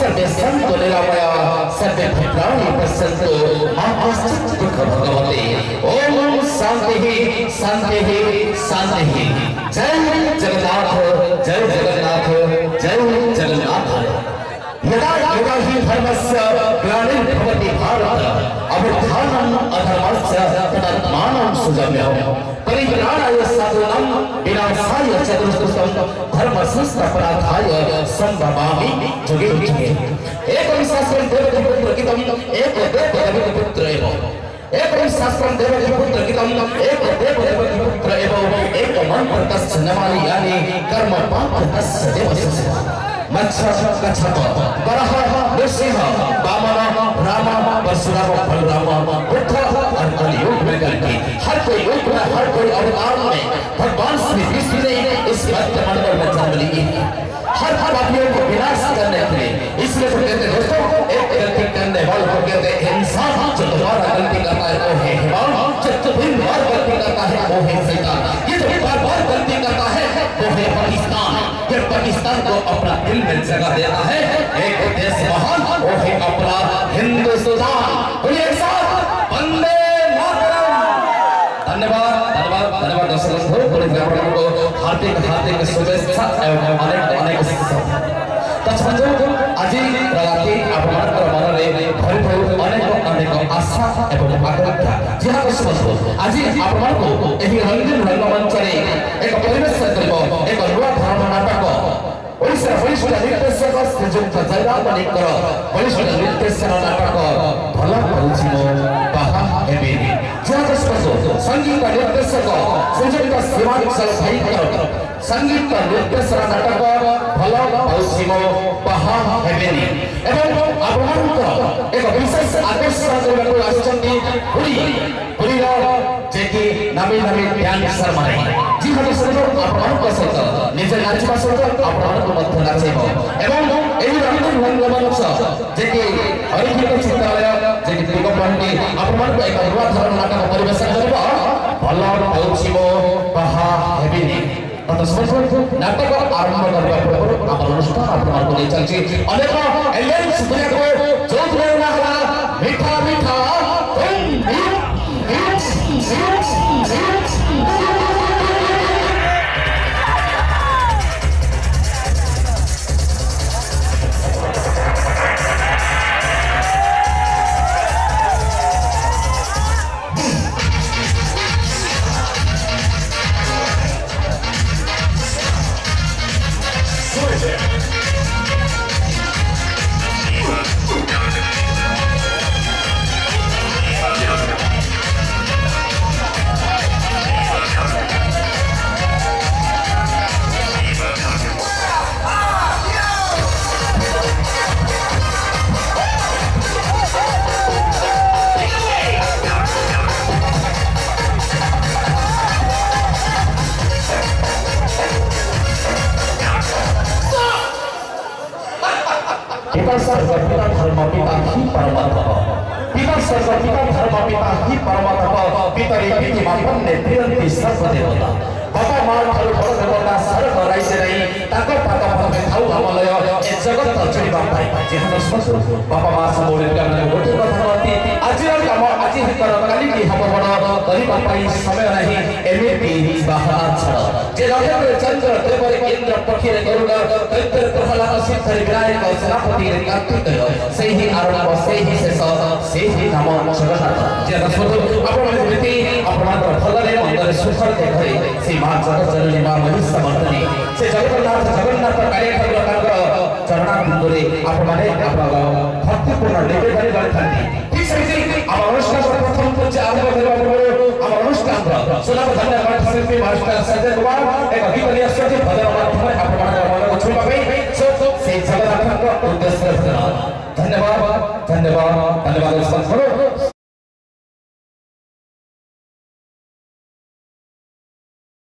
सर्वे संतो निरामया सर्वे भद्राणि पश्यन्तु मा कश्चित् दुःखं भगवते। ओम शांति शांति शांति। जय जगन्नाथ जय जगन्नाथ जय जगन्नाथ। यदा यदा हि धर्मस्य ग्लानिर्भवति भारत अभ्युत्थानम् अधर्मस्य तदात्मानं सुगम्यम् परित्राणाय साधूनां विनाशाय चतुष्टयं धर्म संस्थापनार्थाय संभवामि जुगे जुगे। एकं शास्त्रं देवपुत्र गीतम् एक देवपुत्र एव एकं शास्त्रं देवपुत्र गीतम् एक देवपुत्र एव एक मंत्र तस्य नमामि यानि कर्म पाप तस्य देवस्य। मत्स्य कच्छप वराह नृसिंह वामन राम परशुराम बलराम बुद्ध और कलियुग में करके हर कोई युग में हर कोई अवतार में भगवान श्री विष्णु ने इस मंडल में जन्म ली हर पापियों को विनाश करने के लिए। इसलिए तो कहते हैं दोस्तों एक गलती करने वाले को कहते हैं इंसान। जो दोबारा गलती करता है वो है हैवान। जो बार गलती करता है वो है शैतान। ये जो बार गलती करता है वो है पाकिस्तान। ये पाकिस्तान को अपना दिल में जगह देता है। एक देश महान वो है अपना हिंदुस्तान। बोलिए साथ वंदे मातरम। धन्यवाद धन्यवाद धन्यवाद दर्शकों को हार्दिक हार्दिक शुभेच्छा एवं अनेक अनेक तत्संजो आज राति आपनकर मनरे भरि भरि अनेक अनेक आशा एवं आकांक्षा जहाँ आज आपको एही रंगीन रंगमंच रे एक परिवेश करब एक नुआ धर्म नाटक ओडिशा वरिष्ठ निर्देशक श्रीजुक्त जयराम मणिकर वरिष्ठ निर्देशन नाटक भला करुछि मो बाहा हेबे जहाँ संगीत निर्देशक श्रीजुक्त शिवांशल भाईकर संगीत निर्देशन नाटक भला करुछि मो बाहा हेबे एवं आपनकर एक विशेष आकर्षण करबाको आछंती पुरी जेकी नामी नामी डांसर माने जी हमें सुनो आपनकर सहित निजे नाचबा सहित आपनकर मध्य नाचेब एवं एही रंगीन रंगमंच जेकी हरिगीत चित्रालय जेकी दिगपंडी आपनकर एक नुआ धरण नाटक परिवेशन करब भला करुछि मो बाहा हेबे। नाटक आरंभ करने पूर्व आप अनुष्ठान आपको ले चलছি अनेक एलियंस दुनिया को जो प्रेरणा है मीठा मीठा पिता सर्वपिता धर्मपिता ही परमात्मा पिता सर्वपिता धर्मपिता ही परमात्मा पितरे पिति मापन ने त्रियंती सर्वदेवता बाबा मां ठारू बड़ देवता सर्व राइसे रही ताको पाता पथे थाउ हमलय ए जगत चलिबा पाई जेहन स्मसु बाबा मां सबोले करने गोटे कथा होती आज काम आज हितर काली की हम बड़ करिबा पाई समय नहीं एमेपी बाहर छड़ जे रहे चंद्र देवर इंद्र पक्षी रे गरुड़ दैत्य प्रहलाद सिद्धि विनायक सेनापति रे कार्तिक सेही आरंभ सेही शेष सेही नाम जगन्नाथ जे रसवतु आपण रीति आपनकर भलरे मंदर सुखर देखै से मां जगत जननी मां महिषमर्दिनी से जगन्नाथ कार्यक्रम तांकर चरणाबिंदुरे आपण माने भक्तिपूर्ण निवेदन करथांती। ठीक सेही हम अनुष्ठान प्रथम पूजा आरंभ करबा पूर्व हम अनुष्ठान सुनाब धन्यवाद शिल्पी मास्टर संजय कुमार एक गीत लियास्ति भजन माध्यम आपनकर मन को छुपा गई से जगन्नाथ उद्देश्य धन्यवाद धन्यवाद धन्यवाद।